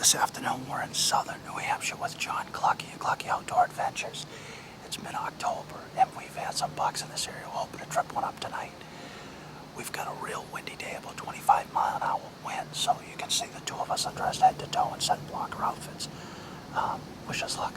This afternoon we're in southern New Hampshire with John Clucky and Clucky Outdoor Adventures. It's mid-October and we've had some bucks in this area. We're hoping to trip one up tonight. We've got a real windy day, about 25-mile-an-hour wind, so you can see the two of us are dressed head to toe in scent blocker outfits. Wish us luck.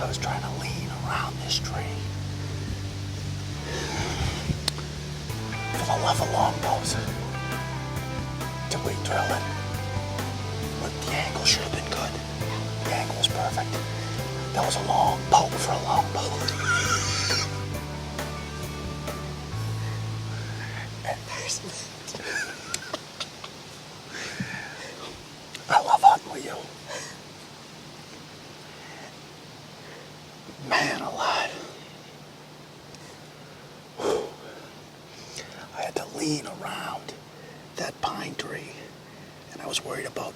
I was trying to lean around this tree. For the love of longbows. Did we drill it? But the angle should have been good. The angle was perfect. That was a long poke for a longbow. And there's I love hunting with you. Man alive. Whew. I had to lean around that pine tree, and I was worried about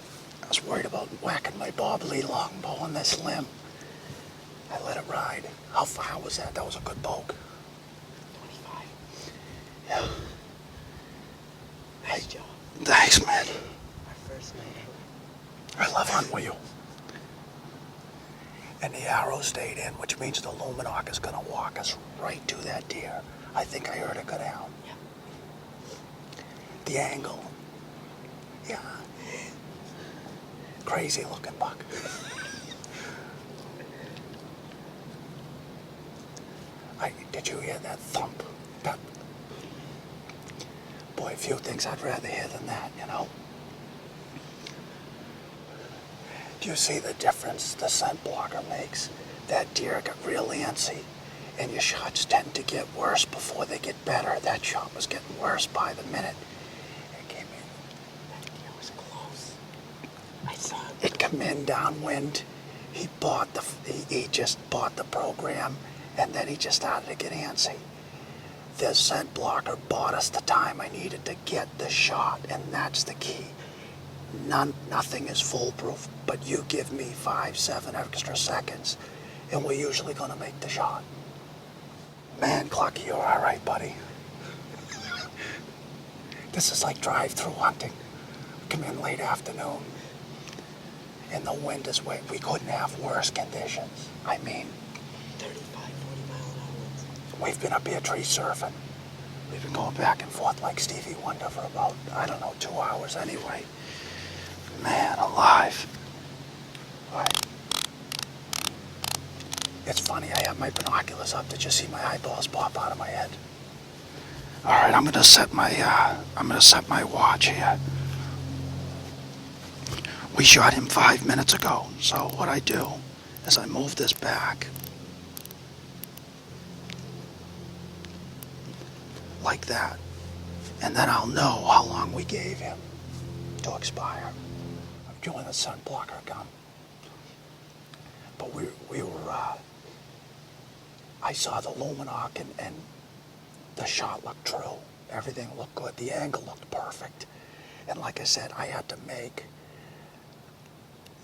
whacking my bobbly longbow on this limb. I let it ride. How far was that? That was a good poke. 25. Yeah. Nice job. Thanks, man. Our first night. I love hunting with you. And the arrow stayed in, which means the Luminark is going to walk us right to that deer. I think I heard it go down. Yeah. The angle. Yeah. Crazy looking buck. Did you hear that thump? Boy, a few things I'd rather hear than that, you know? Do you see the difference the scent blocker makes? That deer got real antsy, and your shots tend to get worse before they get better. That shot was getting worse by the minute. It came in. That deer was close. I saw it. It come in downwind. He just bought the program, and then he just started to get antsy. The scent blocker bought us the time I needed to get the shot, and that's the key. Nothing is foolproof, but you give me 5-7 extra seconds, and we're usually going to make the shot. Man, Clucky, you're all right, buddy. This is like drive-through hunting. We come in late afternoon, and the wind is way. We couldn't have worse conditions. I mean, 35, 40 mile an hour winds. we've been up here tree surfing. We've been going back and forth like Stevie Wonder for about, I don't know, 2 hours anyway. Man alive. All right. It's funny, I have my binoculars up. Did you see my eyeballs pop out of my head? All right, I'm gonna set my watch here. We shot him 5 minutes ago, so what I do is I move this back like that, and then I'll know how long we gave him to expire. I'm doing the sun blocker gun, but we were. I saw the Luminoc and the shot looked true. Everything looked good. The angle looked perfect, and like I said, I had to make.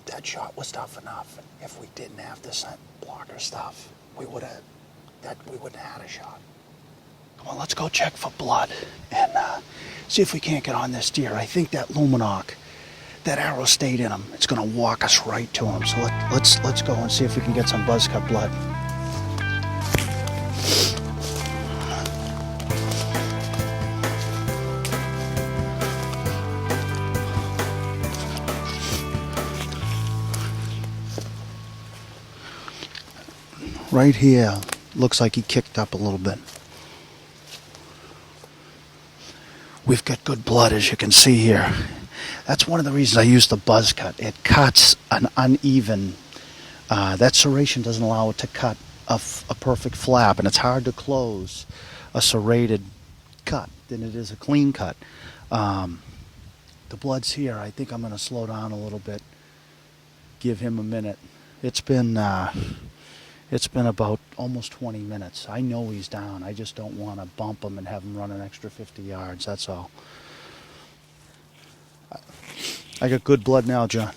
That shot was tough enough. If we didn't have the scent blocker stuff, we wouldn't have had a shot. Come on, let's go check for blood and see if we can't get on this deer. I think that Luminoc, that arrow stayed in him. It's gonna walk us right to him. So let's go and see if we can get some buzz cut blood. Right here, looks like he kicked up a little bit. We've got good blood, as you can see here. That's one of the reasons I use the buzz cut. It cuts an uneven. That serration doesn't allow it to cut a perfect flap, and it's hard to close a serrated cut than it is a clean cut. The blood's here. I think I'm going to slow down a little bit. Give him a minute. It's been about almost 20 minutes. I know he's down. I just don't want to bump him and have him run an extra 50 yards. That's all. I got good blood now, John.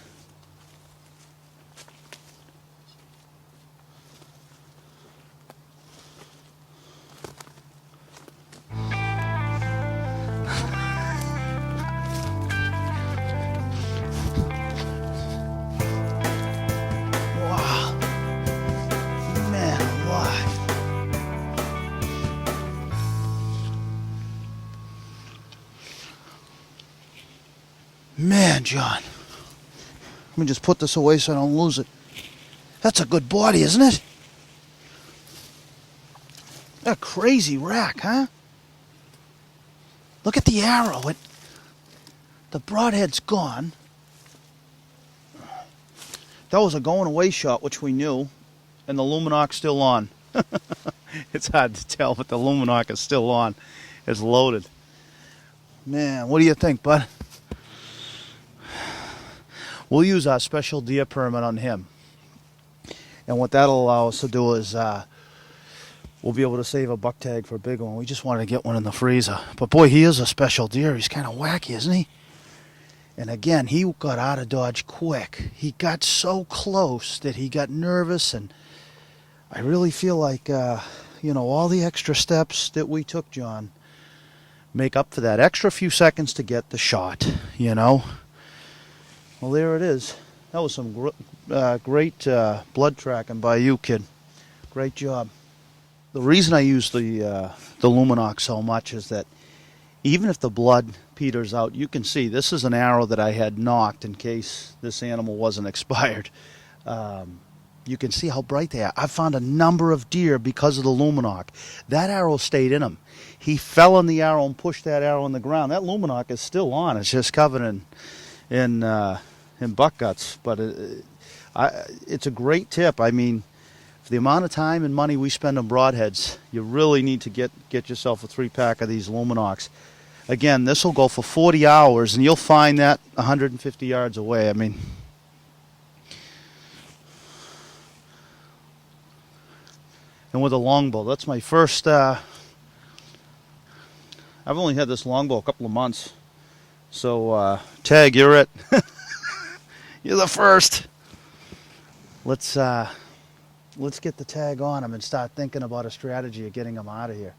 Man, John. Let me just put this away so I don't lose it. That's a good body, isn't it? A crazy rack, huh? Look at the arrow. The broadhead's gone. That was a going away shot, which we knew, and the Luminoc's still on. It's hard to tell, but the Luminoc is still on. It's loaded. Man, what do you think, bud? We'll use our special deer permit on him. And what that'll allow us to do is we'll be able to save a buck tag for a big one. We just wanted to get one in the freezer. But boy, he is a special deer. He's kind of wacky, isn't he? And again, he got out of dodge quick. He got so close that he got nervous, and I really feel like, all the extra steps that we took, John, make up for that extra few seconds to get the shot, Well, there it is. That was some great blood tracking by you, kid. Great job. The reason I use the Luminoc so much is that even if the blood peters out, you can see this is an arrow that I had knocked in case this animal wasn't expired. You can see how bright they are. I've found a number of deer because of the Luminoc. That arrow stayed in him. He fell on the arrow and pushed that arrow on the ground. That Luminoc is still on. It's just covered in buck guts, but it's a great tip. I mean, for the amount of time and money we spend on broadheads, you really need to get yourself a 3-pack of these Luminocs. Again, this will go for 40 hours, and you'll find that 150 yards away. I mean, and with a longbow, that's my first. I've only had this longbow a couple of months, so Tag, you're it. You're the first. Let's get the tag on him and start thinking about a strategy of getting him out of here.